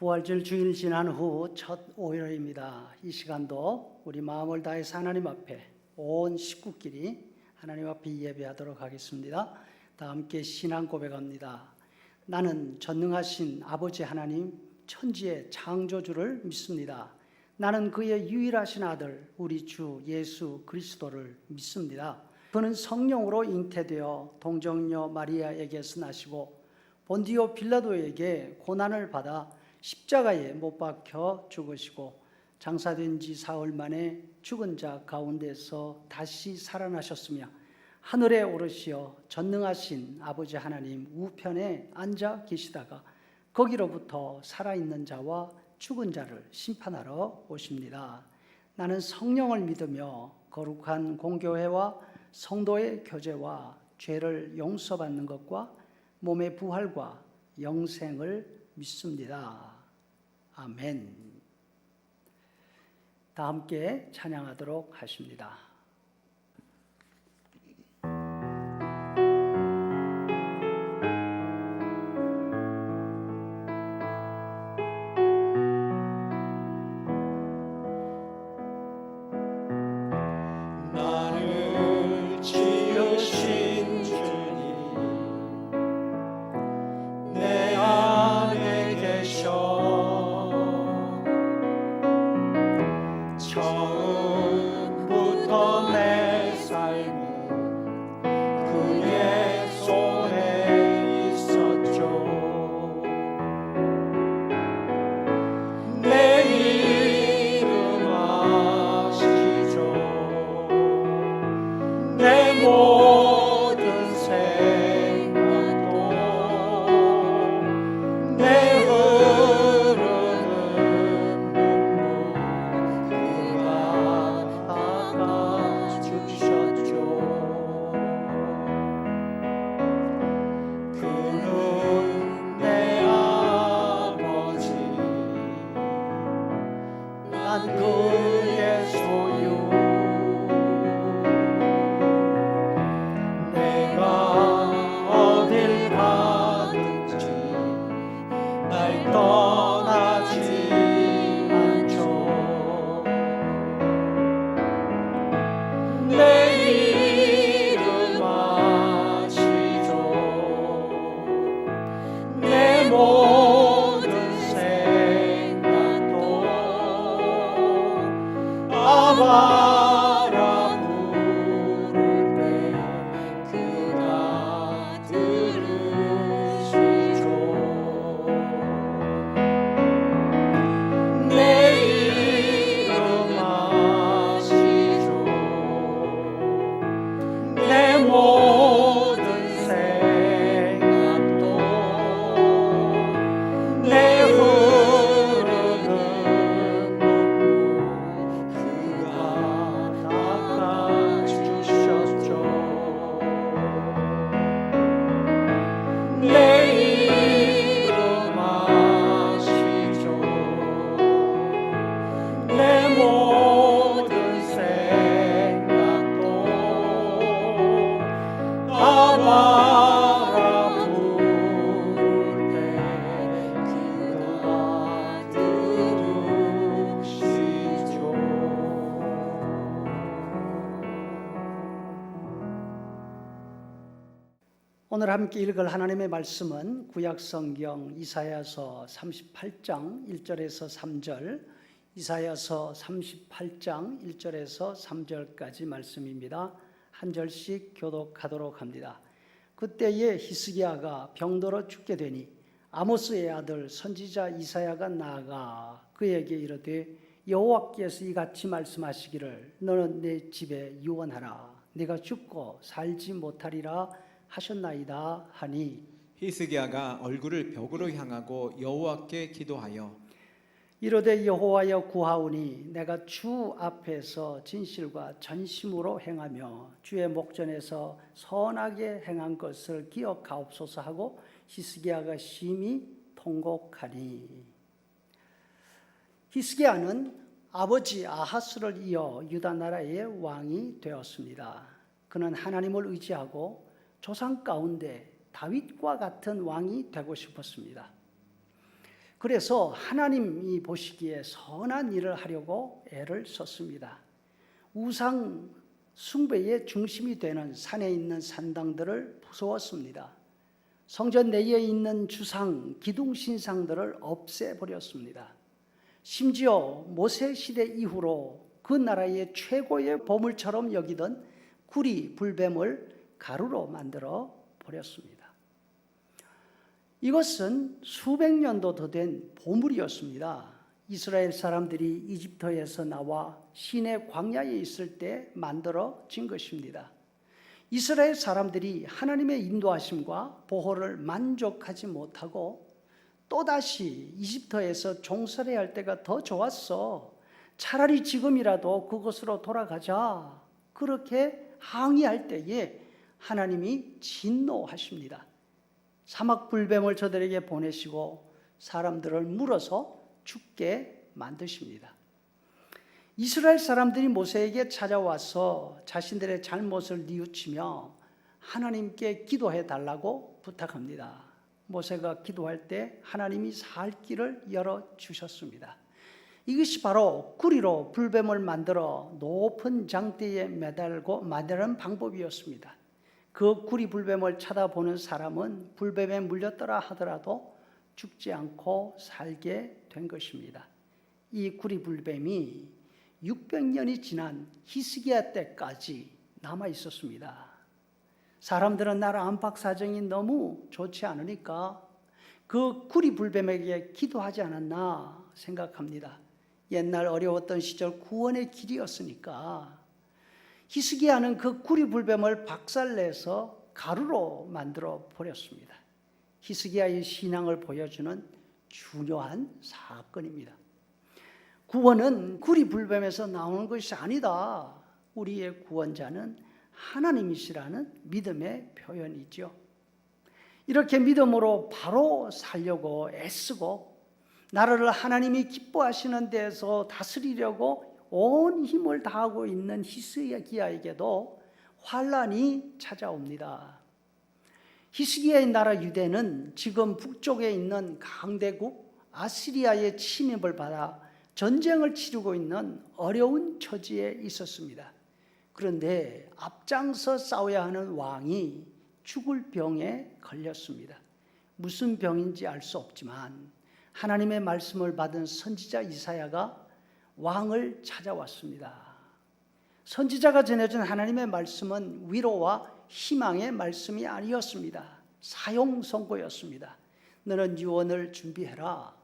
부활절 주일 지난 후 첫 오일입니다. 이 시간도 우리 마음을 다해서 하나님 앞에 온 식구끼리 하나님 앞에 예배하도록 하겠습니다. 다 함께 신앙 고백합니다. 나는 전능하신 아버지 하나님 천지의 창조주를 믿습니다. 나는 그의 유일하신 아들 우리 주 예수 그리스도를 믿습니다. 그는 성령으로 잉태되어 동정녀 마리아에게서 나시고 본디오 빌라도에게 고난을 받아 십자가에 못 박혀 죽으시고 장사된 지 사흘 만에 죽은 자 가운데서 다시 살아나셨으며 하늘에 오르시어 전능하신 아버지 하나님 우편에 앉아 계시다가 거기로부터 살아있는 자와 죽은 자를 심판하러 오십니다. 나는 성령을 믿으며 거룩한 공교회와 성도의 교제와 죄를 용서받는 것과 몸의 부활과 영생을 믿습니다. 아멘. 다 함께 찬양하도록 하십니다. 나를 지으신 주님 내 안에 계셔 처음부터 내 삶은 그의 손에 있었죠. 내 이름 아시죠. 내 모든 생각도 내 흐르는 눈물 그가 닦아주셨죠. 그는 내 아버지 난 그의 소유 내가 어딜 가든지 날 떠나지 않죠. 내 이름 아시죠. 내 모든 생각도 아바라 부를 때 그가 들으시죠. 내 이름 아시죠. 내 모든 생각도 내 흐르는 눈물 그가 닦아주셨죠. 내 이름 아시죠. 내 모든 생각도 아바라 부를 때 그가 들으시죠. 오늘 함께 읽을 하나님의 말씀은 구약성경 이사야서 38장 1절에서 3절, 이사야서 38장 1절에서 3절까지 말씀입니다. 한 절씩 교독하도록 합니다. 그때에 히스기야가 병들어 죽게 되니 아모스의 아들 선지자 이사야가 나아가 그에게 이르되 여호와께서 이같이 말씀하시기를 너는 내 집에 유언하라. 네가 죽고 살지 못하리라 하셨나이다 하니 히스기야가 얼굴을 벽으로 향하고 여호와께 기도하여 이르되 여호와여 구하오니 내가 주 앞에서 진실과 전심으로 행하며 주의 목전에서 선하게 행한 것을 기억하옵소서 하고 히스기야가 심히 통곡하니 히스기야는 아버지 아하스를 이어 유다 나라의 왕이 되었습니다. 그는 하나님을 의지하고 조상 가운데 다윗과 같은 왕이 되고 싶었습니다. 그래서 하나님이 보시기에 선한 일을 하려고 애를 썼습니다. 우상 숭배의 중심이 되는 산에 있는 산당들을 부수었습니다. 성전 내에 있는 주상, 기둥신상들을 없애버렸습니다. 심지어 모세 시대 이후로 그 나라의 최고의 보물처럼 여기던 구리 불뱀을 가루로 만들어 버렸습니다. 이것은 수백 년도 더 된 보물이었습니다. 이스라엘 사람들이 이집트에서 나와 시내 광야에 있을 때 만들어진 것입니다. 이스라엘 사람들이 하나님의 인도하심과 보호를 만족하지 못하고 또다시 이집트에서 종살이 할 때가 더 좋았어. 차라리 지금이라도 그곳으로 돌아가자. 그렇게 항의할 때에 하나님이 진노하십니다. 사막 불뱀을 저들에게 보내시고 사람들을 물어서 죽게 만드십니다. 이스라엘 사람들이 모세에게 찾아와서 자신들의 잘못을 뉘우치며 하나님께 기도해 달라고 부탁합니다. 모세가 기도할 때 하나님이 살 길을 열어주셨습니다. 이것이 바로 구리로 불뱀을 만들어 높은 장대에 매달는 방법이었습니다. 그 구리 불뱀을 쳐다보는 사람은 불뱀에 물렸더라 하더라도 죽지 않고 살게 된 것입니다. 이 구리 불뱀이 600년이 지난 히스기야 때까지 남아 있었습니다. 사람들은 나라 안팎 사정이 너무 좋지 않으니까 그 구리 불뱀에게 기도하지 않았나 생각합니다. 옛날 어려웠던 시절 구원의 길이었으니까. 히스기야는 그 구리 불뱀을 박살내서 가루로 만들어 버렸습니다. 히스기야의 신앙을 보여주는 중요한 사건입니다. 구원은 구리 불뱀에서 나오는 것이 아니다. 우리의 구원자는 하나님이시라는 믿음의 표현이죠. 이렇게 믿음으로 바로 살려고 애쓰고 나라를 하나님이 기뻐하시는 데에서 다스리려고 온 힘을 다하고 있는 히스기야에게도 환란이 찾아옵니다. 히스기야의 나라 유대는 지금 북쪽에 있는 강대국 아시리아의 침입을 받아 전쟁을 치르고 있는 어려운 처지에 있었습니다. 그런데 앞장서 싸워야 하는 왕이 죽을 병에 걸렸습니다. 무슨 병인지 알 수 없지만 하나님의 말씀을 받은 선지자 이사야가 왕을 찾아왔습니다. 선지자가 전해준 하나님의 말씀은 위로와 희망의 말씀이 아니었습니다. 사형 선고였습니다. 너는 유언을 준비해라.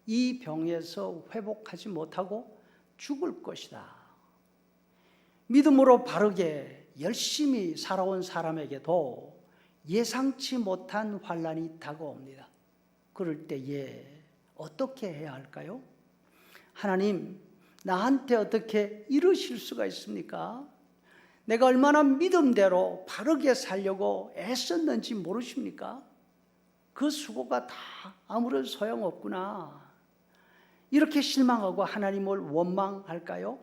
이 병에서 회복하지 못하고 죽을 것이다. 믿음으로 바르게 열심히 살아온 사람에게도 예상치 못한 환란이 다가옵니다. 그럴 때에 어떻게 해야 할까요? 하나님, 나한테 어떻게 이러실 수가 있습니까? 내가 얼마나 믿음대로 바르게 살려고 애썼는지 모르십니까? 그 수고가 다 아무런 소용없구나. 이렇게 실망하고 하나님을 원망할까요?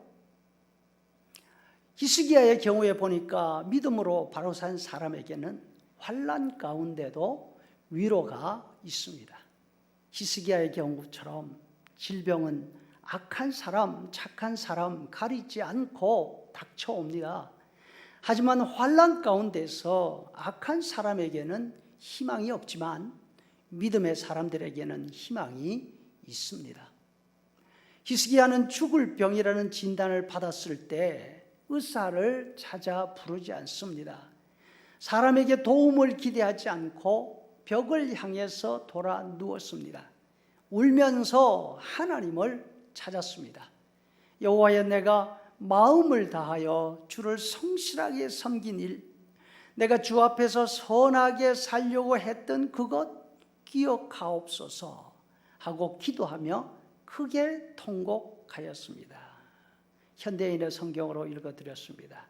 히스기야의 경우에 보니까 믿음으로 바로 산 사람에게는 환난 가운데도 위로가 있습니다. 히스기야의 경우처럼 질병은 악한 사람, 착한 사람 가리지 않고 닥쳐옵니다. 하지만 환난 가운데서 악한 사람에게는 희망이 없지만 믿음의 사람들에게는 희망이 있습니다. 히스기야는 죽을 병이라는 진단을 받았을 때 의사를 찾아 부르지 않습니다. 사람에게 도움을 기대하지 않고 벽을 향해서 돌아 누웠습니다. 울면서 하나님을 찾았습니다. 여호와여, 내가 마음을 다하여 주를 성실하게 섬긴 일, 내가 주 앞에서 선하게 살려고 했던 그것 기억하옵소서 하고 기도하며 크게 통곡하였습니다. 현대인의 성경으로 읽어드렸습니다.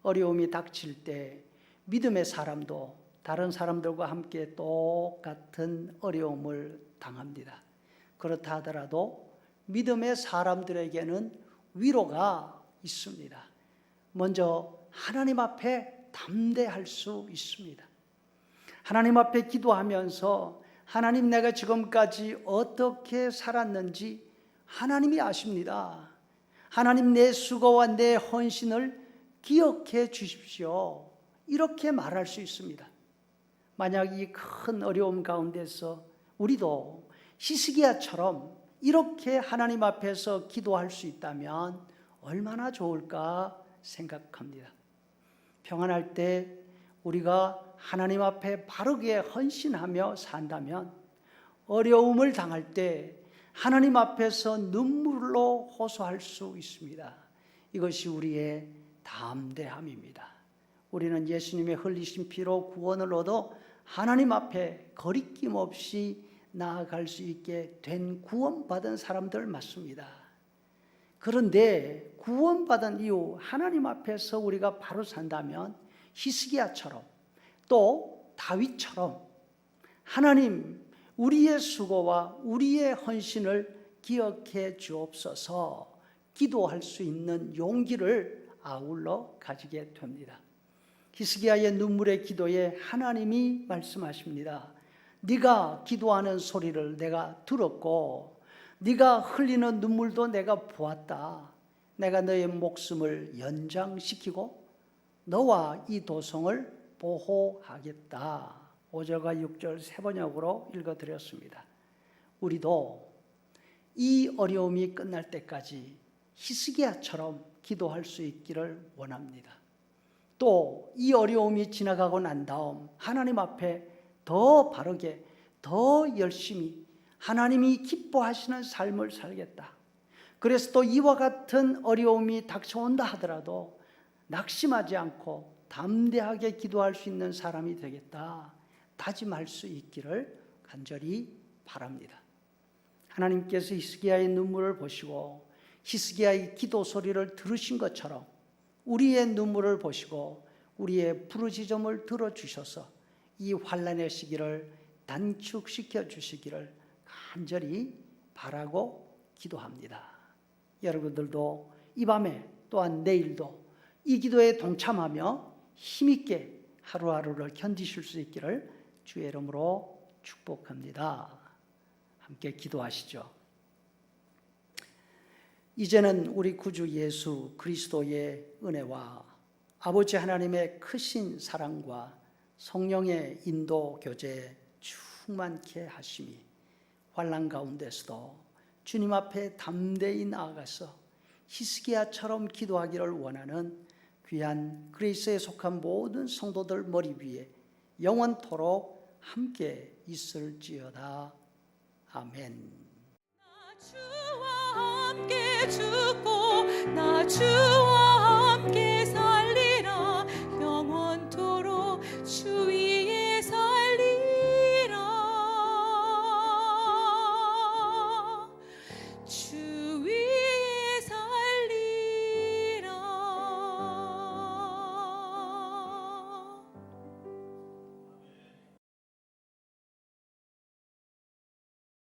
어려움이 닥칠 때 믿음의 사람도 다른 사람들과 함께 똑같은 어려움을 당합니다. 그렇다 하더라도 믿음의 사람들에게는 위로가 있습니다. 먼저 하나님 앞에 담대할 수 있습니다. 하나님 앞에 기도하면서 하나님, 내가 지금까지 어떻게 살았는지 하나님이 아십니다. 하나님, 내 수고와 내 헌신을 기억해 주십시오. 이렇게 말할 수 있습니다. 만약 이 큰 어려움 가운데서 우리도 히스기야처럼 이렇게 하나님 앞에서 기도할 수 있다면 얼마나 좋을까 생각합니다. 평안할 때 우리가 하나님 앞에 바르게 헌신하며 산다면, 어려움을 당할 때 하나님 앞에서 눈물로 호소할 수 있습니다. 이것이 우리의 담대함입니다. 우리는 예수님의 흘리신 피로 구원을 얻어 하나님 앞에 거리낌 없이 나아갈 수 있게 된 구원받은 사람들 맞습니다. 그런데 구원받은 이후 하나님 앞에서 우리가 바로 산다면 히스기야처럼 또 다윗처럼 하나님, 우리의 수고와 우리의 헌신을 기억해 주옵소서 기도할 수 있는 용기를 아울러 가지게 됩니다. 히스기야의 눈물의 기도에 하나님이 말씀하십니다. 네가 기도하는 소리를 내가 들었고 네가 흘리는 눈물도 내가 보았다. 내가 너의 목숨을 연장시키고 너와 이 도성을 보호하겠다. 5절과 6절 세 번역으로 읽어드렸습니다. 우리도 이 어려움이 끝날 때까지 히스기야처럼 기도할 수 있기를 원합니다. 또 이 어려움이 지나가고 난 다음 하나님 앞에 더 바르게, 더 열심히 하나님이 기뻐하시는 삶을 살겠다. 그래서 또 이와 같은 어려움이 닥쳐온다 하더라도 낙심하지 않고 담대하게 기도할 수 있는 사람이 되겠다 다짐할 수 있기를 간절히 바랍니다. 하나님께서 히스기야의 눈물을 보시고 히스기야의 기도 소리를 들으신 것처럼 우리의 눈물을 보시고 우리의 부르짖음을 들어주셔서 이 환난의 시기를 단축시켜 주시기를 간절히 바라고 기도합니다. 여러분들도 이 밤에 또한 내일도 이 기도에 동참하며 힘있게 하루하루를 견디실 수 있기를 주의 이름으로 축복합니다. 함께 기도하시죠. 이제는 우리 구주 예수 그리스도의 은혜와 아버지 하나님의 크신 사랑과 성령의 인도 교제 충만케 하심이 환난 가운데서도 주님 앞에 담대히 나아가서 히스기야처럼 기도하기를 원하는 귀한 그리스도에 속한 모든 성도들 머리 위에 영원토록 함께 있을지어다. 아멘. 주와 함께 죽고 나 주